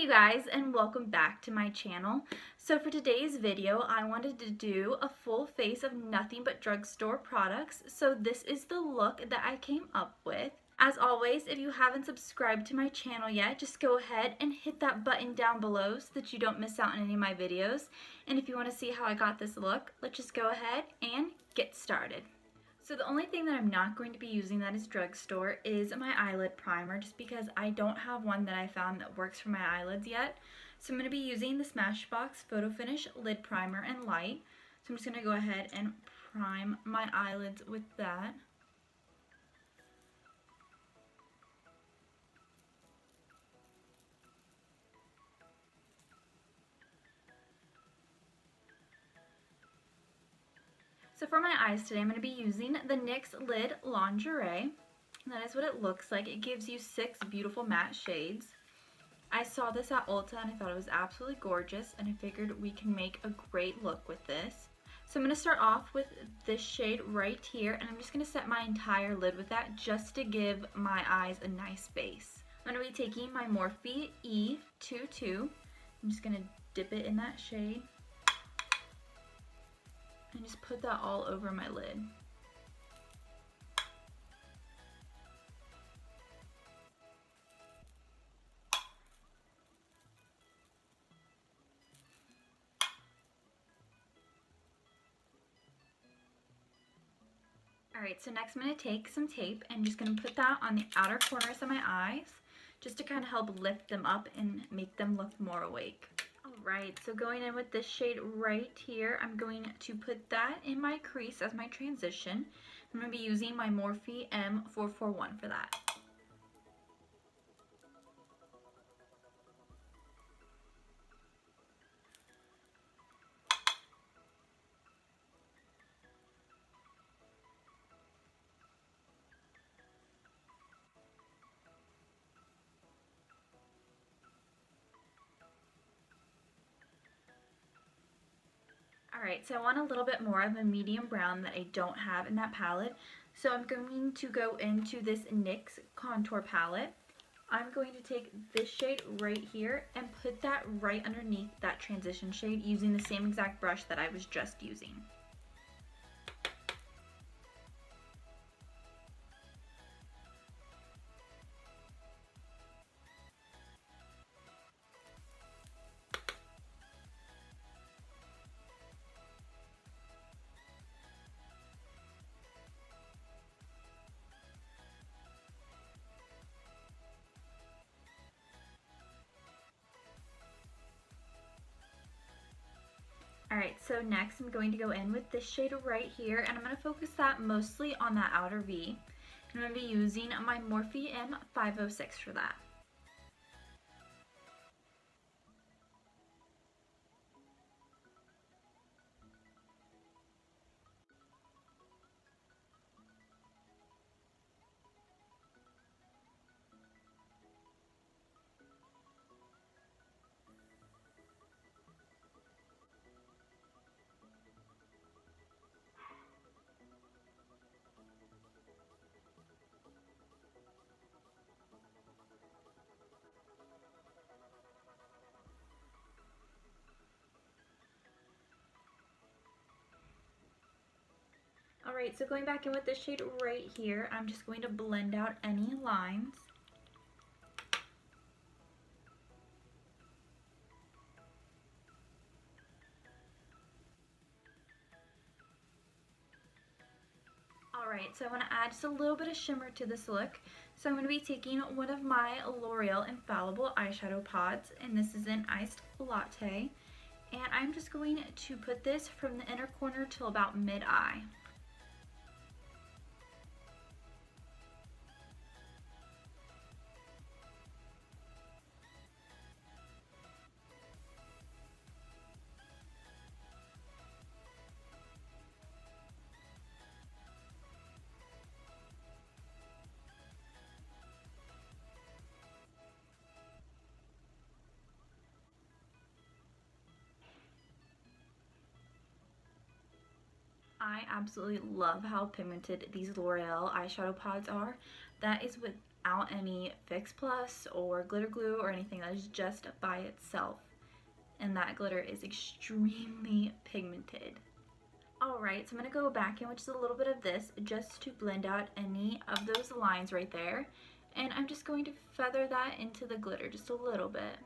you guys, and welcome back to my channel. So for today's video, I wanted to do a full face of nothing but drugstore products. So this is the look that I came up with. As always, if you haven't subscribed to my channel yet, just go ahead and hit that button down below so that you don't miss out on any of my videos. And if you want to see how I got this look, let's just go ahead and get started. So the only thing that I'm not going to be using that is drugstore is my eyelid primer, just because I don't have one that I found that works for my eyelids yet. So I'm going to be using the Smashbox Photo Finish Lid Primer in Light. So I'm just going to go ahead and prime my eyelids with that. So for my eyes today, I'm going to be using the NYX Lid Lingerie. That is what it looks like. It gives you 6 beautiful matte shades. I saw this at Ulta and I thought it was absolutely gorgeous, and I figured we can make a great look with this. So I'm going to start off with this shade right here, and I'm just going to set my entire lid with that just to give my eyes a nice base. I'm going to be taking my Morphe E22. I'm just going to dip it in that shade and just put that all over my lid. Alright, so next I'm going to take some tape and just going to put that on the outer corners of my eyes just to kind of help lift them up and make them look more awake. Alright, so going in with this shade right here, I'm going to put that in my crease as my transition. I'm going to be using my Morphe M441 for that. Alright, so I want a little bit more of a medium brown that I don't have in that palette. So I'm going to go into this NYX contour palette. I'm going to take this shade right here and put that right underneath that transition shade using the same exact brush that I was just using. Alright, so next I'm going to go in with this shade right here, and I'm going to focus that mostly on that outer V. And I'm going to be using my Morphe M506 for that. Alright, so going back in with this shade right here, I'm just going to blend out any lines. Alright, so I want to add just a little bit of shimmer to this look. So I'm going to be taking one of my L'Oreal Infallible eyeshadow pods, and this is in Iced Latte. And I'm just going to put this from the inner corner till about mid-eye. I absolutely love how pigmented these L'Oreal eyeshadow pods are. That is what without any Fix Plus or glitter glue or anything. That is just by itself. And that glitter is extremely pigmented. Alright, so I'm going to go back in with just a little bit of this just to blend out any of those lines right there. And I'm just going to feather that into the glitter just a little bit.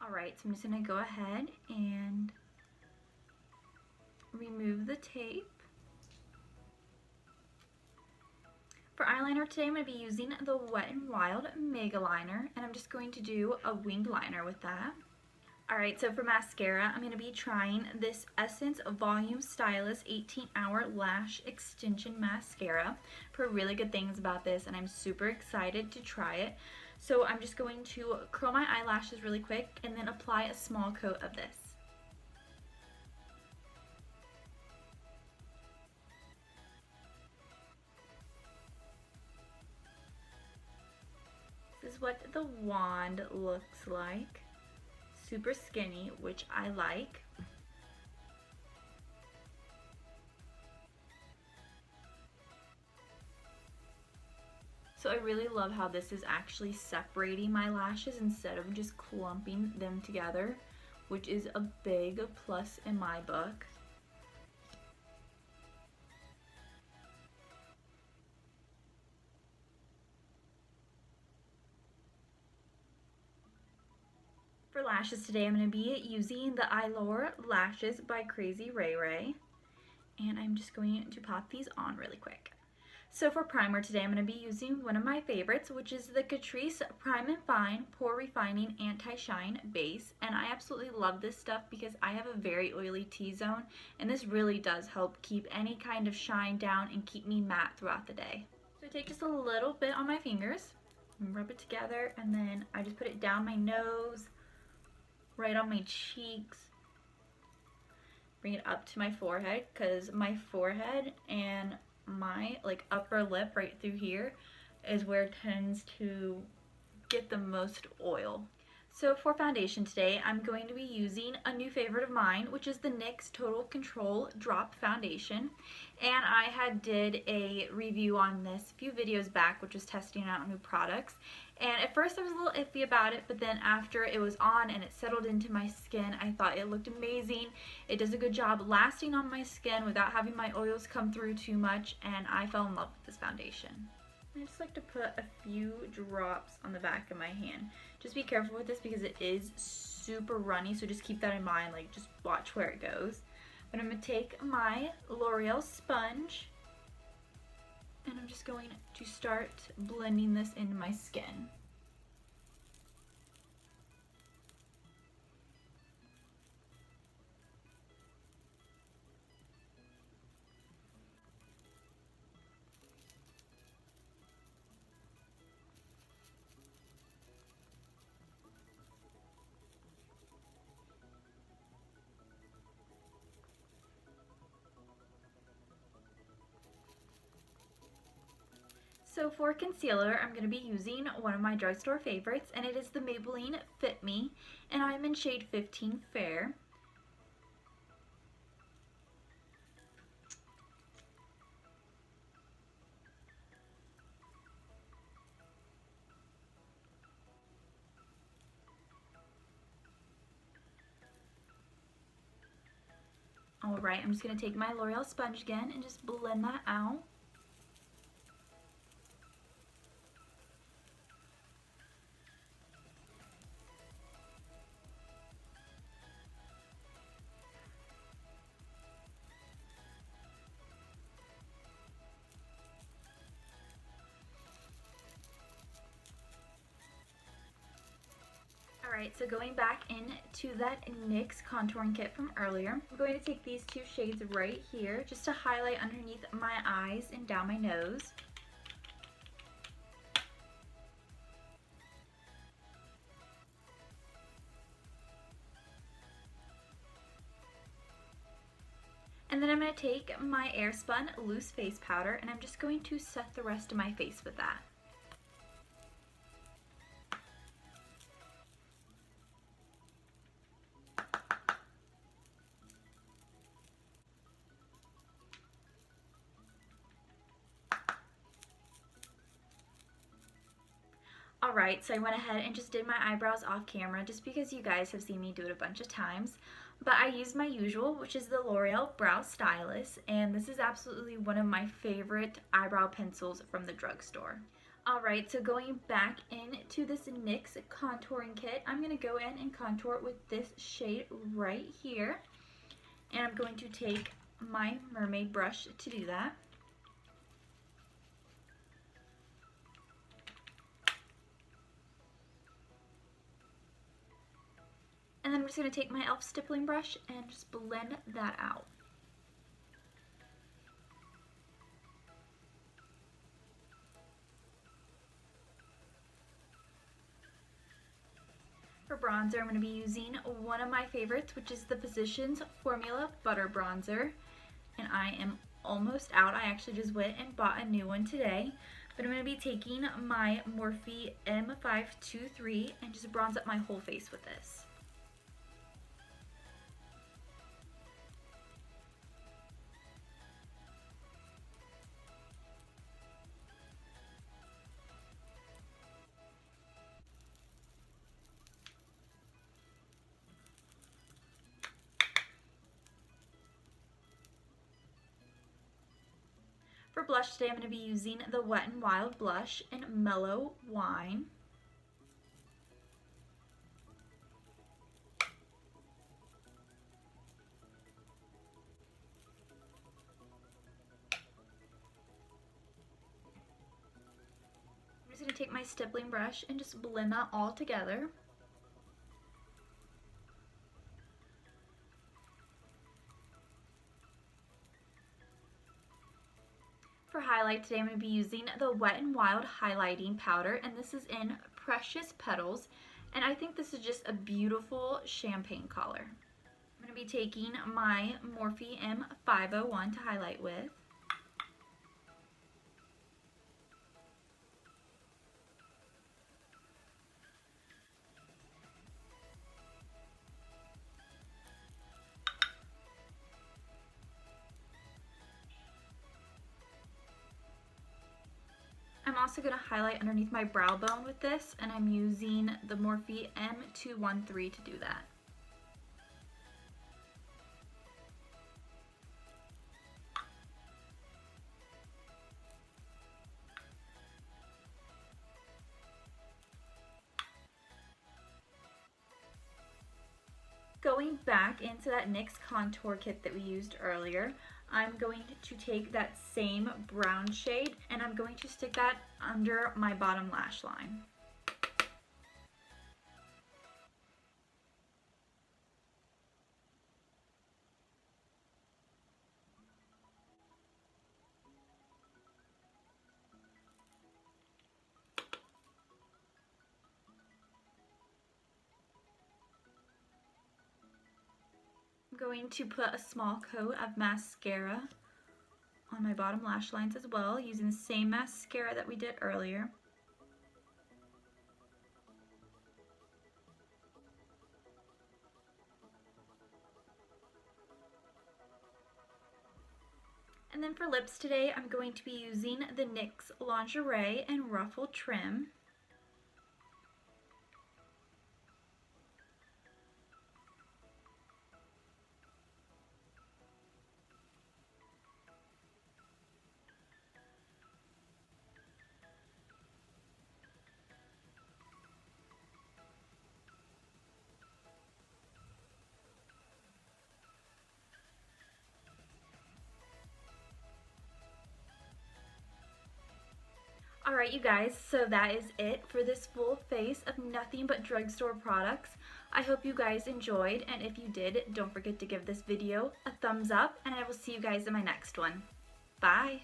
Alright, so I'm just going to go ahead and remove the tape. For eyeliner today, I'm going to be using the Wet n Wild Maybelline, and I'm just going to do a winged liner with that. Alright, so for mascara, I'm going to be trying this Essence Volume Stylist 18-Hour Lash Extension Mascara. I've heard really good things about this, and I'm super excited to try it. So I'm just going to curl my eyelashes really quick and then apply a small coat of this. This is what the wand looks like. Super skinny, which I like. So I really love how this is actually separating my lashes instead of just clumping them together, which is a big plus in my book. For lashes today, I'm going to be using the Eyeliner Lashes by Crazy Ray Ray. And I'm just going to pop these on really quick. So for primer today, I'm going to be using one of my favorites, which is the Catrice Prime and Fine Pore Refining Anti-Shine Base. And I absolutely love this stuff because I have a very oily T-zone, and this really does help keep any kind of shine down and keep me matte throughout the day. So I take just a little bit on my fingers, and rub it together, and then I just put it down my nose, right on my cheeks, bring it up to my forehead, because my forehead and my upper lip right through here is where it tends to get the most oil. So for foundation today, I'm going to be using a new favorite of mine, which is the NYX Total Control Drop Foundation. And I had did a review on this a few videos back, which was testing out new products. And at first I was a little iffy about it, but then after it was on and it settled into my skin, I thought it looked amazing. It does a good job lasting on my skin without having my oils come through too much, and I fell in love with this foundation. I just like to put a few drops on the back of my hand. Just be careful with this because it is super runny, so just keep that in mind, just watch where it goes. But I'm going to take my L'Oreal sponge, and I'm just going to start blending this into my skin. So for concealer, I'm going to be using one of my drugstore favorites, and it is the Maybelline Fit Me, and I'm in shade 15 Fair. Alright, I'm just going to take my L'Oreal sponge again and just blend that out. Alright, so going back into that NYX contouring kit from earlier, I'm going to take these two shades right here just to highlight underneath my eyes and down my nose. And then I'm going to take my Airspun loose face powder, and I'm just going to set the rest of my face with that. Alright, so I went ahead and just did my eyebrows off camera just because you guys have seen me do it a bunch of times. But I used my usual, which is the L'Oreal Brow Stylist, and this is absolutely one of my favorite eyebrow pencils from the drugstore. Alright, so going back into this NYX contouring kit, I'm going to go in and contour with this shade right here. And I'm going to take my mermaid brush to do that. And then I'm just going to take my e.l.f. stippling brush and just blend that out. For bronzer, I'm going to be using one of my favorites, which is the Physicians Formula Butter Bronzer. And I am almost out. I actually just went and bought a new one today. But I'm going to be taking my Morphe M523 and just bronze up my whole face with this. For blush today, I'm going to be using the Wet n Wild blush in Mellow Wine. I'm just going to take my stippling brush and just blend that all together. For highlight today, I'm going to be using the Wet n Wild highlighting powder, and this is in Precious Petals, and I think this is just a beautiful champagne color. I'm going to be taking my Morphe M501 to highlight with. I'm also going to highlight underneath my brow bone with this, and I'm using the Morphe M213 to do that. Going back into that NYX contour kit that we used earlier, I'm going to take that same brown shade and I'm going to stick that under my bottom lash line. I'm going to put a small coat of mascara on my bottom lash lines as well, using the same mascara that we did earlier. And then for lips today, I'm going to be using the NYX Lingerie and Ruffle Trim. Alright you guys, so that is it for this full face of nothing but drugstore products. I hope you guys enjoyed, and if you did, don't forget to give this video a thumbs up, and I will see you guys in my next one. Bye!